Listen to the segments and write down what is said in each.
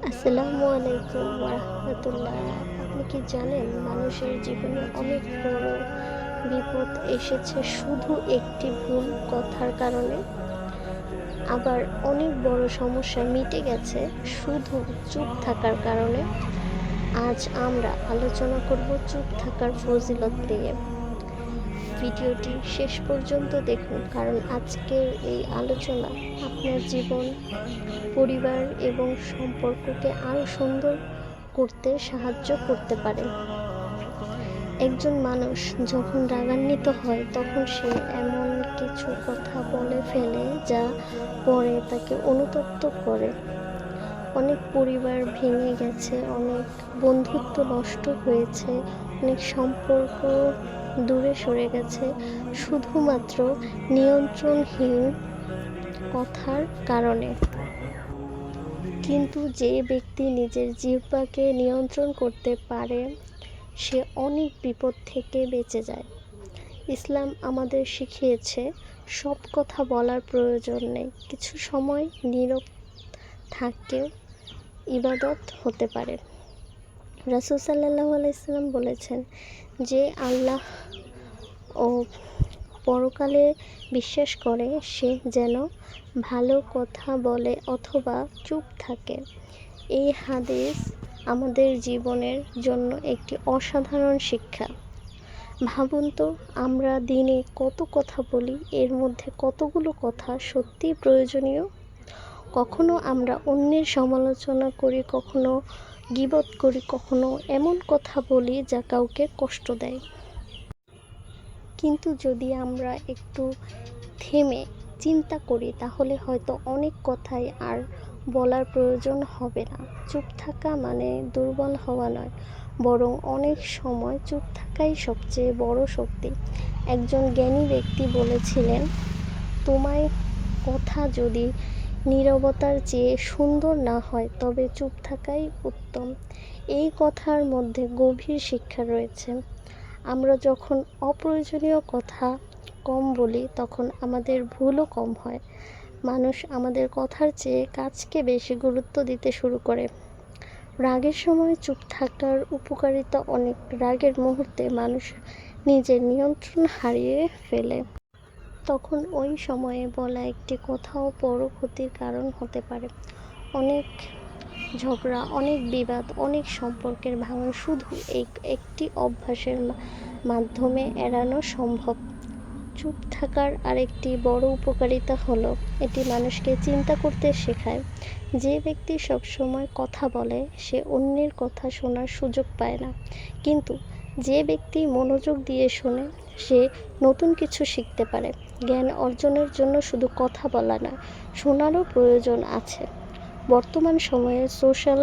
আসসালামু আলাইকুম ওরহমতুল্লাহ। আপনি কি জানেন মানুষের জীবনে অনেক বড় বিপদ এসেছে শুধু একটি ভুল কথার কারণে, আবার অনেক বড় সমস্যা মিটে গেছে শুধু চুপ থাকার কারণে। আজ আমরা আলোচনা করব চুপ থাকার ফজিলত নিয়ে। ভিডিওটি শেষ পর্যন্ত দেখুন, কারণ আজকের এই আলোচনা আপনার জীবন, পরিবার এবং সম্পর্ককে আরও সুন্দর করতে সাহায্য করতে পারে। একজন মানুষ যখন রাগান্বিত হয় তখন সে এমন কিছু কথা বলে ফেলে যা পরে তাকে অনুতপ্ত করে। অনেক পরিবার ভেঙে গেছে, অনেক বন্ধুত্ব নষ্ট হয়েছে, অনেক সম্পর্ক দূরে সরে গেছে শুধুমাত্র নিয়ন্ত্রণহীন কথার কারণে। কিন্তু যে ব্যক্তি নিজের জিহ্বাকে নিয়ন্ত্রণ করতে পারে সে অনেক বিপদ থেকে বেঁচে যায়। ইসলাম আমাদের শিখিয়েছে সব কথা বলার প্রয়োজন নেই, কিছু সময় নীরব থাকতেও ইবাদত হতে পারে। রাসূল সাল্লাল্লাহু আলাইহি সাল্লাম বলেছেন যে আল্লাহ ও পরকালে বিশ্বাস করে সে যেন ভালো কথা বলে অথবা চুপ থাকে। এই হাদিস আমাদের জীবনের জন্য একটি অসাধারণ শিক্ষা। ভাবুন তো, আমরা দিনে কত কথা বলি, এর মধ্যে কতগুলো কথা সত্যিই প্রয়োজনীয়। কখনো আমরা অন্যের সমালোচনা করি, কখনো গীবত করি, কখনো এমন কথা বলি যা কাউকে কষ্ট দেয়। কিন্তু যদি আমরা একটু থেমে চিন্তা করি তাহলে হয়তো অনেক কথাই আর বলার প্রয়োজন হবে না। চুপ থাকা মানে দুর্বল হওয়া নয়, বরং অনেক সময় চুপ থাকাই সবচেয়ে বড় শক্তি। একজন জ্ঞানী ব্যক্তি বলেছিলেন, তোমার কথা যদি নীরবতার চেয়ে সুন্দর না হয় তবে চুপ থাকাই উত্তম। এই কথার মধ্যে গভীর শিক্ষা রয়েছে। আমরা যখন অপ্রয়োজনীয় কথা কম বলি তখন আমাদের ভুলও কম হয়। মানুষ আমাদের কথার চেয়ে কাজকে বেশি গুরুত্ব দিতে শুরু করে। রাগের সময় চুপ থাকার উপকারিতা অনেক। রাগের মুহূর্তে মানুষ নিজের নিয়ন্ত্রণ হারিয়ে ফেলে। তখন ওই সময়ে বলা একটি কথাও বড় ক্ষতির কারণ হতে পারে। অনেক ঝগড়া, অনেক বিবাদ, অনেক সম্পর্কের ভাঙন শুধু একটি অভ্যাসের মাধ্যমে এড়ানো সম্ভব। চুপ থাকার আরেকটি বড় উপকারিতা হলো এটি মানুষকে চিন্তা করতে শেখায়। যে ব্যক্তি সবসময় কথা বলে সে অন্যের কথা শোনার সুযোগ পায় না, কিন্তু যে ব্যক্তি মনোযোগ দিয়ে শোনে সে নতুন কিছু শিখতে পারে। জ্ঞান অর্জনের জন্য শুধু কথা বলা নয়, শোনারও প্রয়োজন আছে। বর্তমান সময়ে সোশ্যাল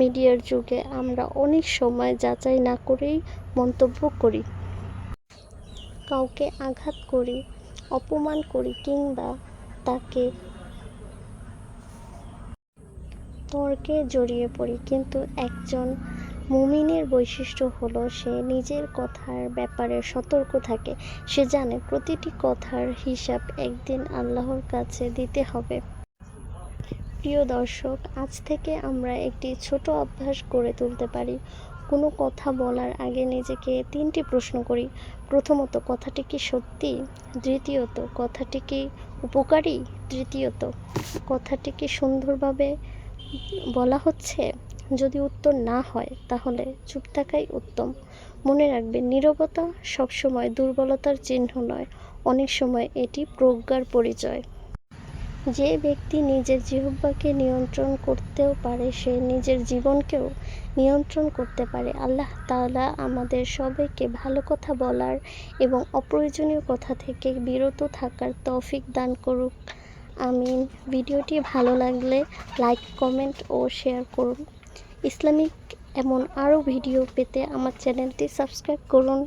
মিডিয়ার যুগে আমরা অনেক সময় যাচাই না করেই মন্তব্য করি, কাউকে আঘাত করি, অপমান করি কিংবা তাকে তর্কে জড়িয়ে পড়ি। কিন্তু একজন মুমিনের বৈশিষ্ট্য হলো সে নিজের কথার ব্যাপারে সতর্ক থাকে। সে জানে প্রতিটি কথার হিসাব একদিন আল্লাহর কাছে দিতে হবে। প্রিয় দর্শক, আজ থেকে আমরা একটি ছোট অভ্যাস গড়ে তুলতে পারি। কোনো কথা বলার আগে নিজেকে 3টি প্রশ্ন করি। প্রথমত, কথাটি কি সত্যি? দ্বিতীয়ত, কথাটি কি উপকারী? তৃতীয়ত, কথাটি কি সুন্দরভাবে বলা হচ্ছে? যদি উত্তর না হয় তাহলে চুপ থাকাই উত্তম। মনে রাখবেন, নীরবতা সবসময় দুর্বলতার চিহ্ন নয়, অনেক সময় এটি প্রজ্ঞার পরিচয়। যে ব্যক্তি নিজের জিহ্বাকে নিয়ন্ত্রণ করতেও পারে সে নিজের জীবনকেও নিয়ন্ত্রণ করতে পারে। আল্লাহ তাআলা আমাদের সবাইকে ভালো কথা বলার এবং অপ্রয়োজনীয় কথা থেকে বিরত থাকার তৌফিক দান করুক। আমিন। ভিডিওটি ভালো লাগলে লাইক, কমেন্ট ও শেয়ার করুন। ইসলামিক এমন আরও ভিডিও পেতে আমার চ্যানেলটি সাবস্ক্রাইব করুন।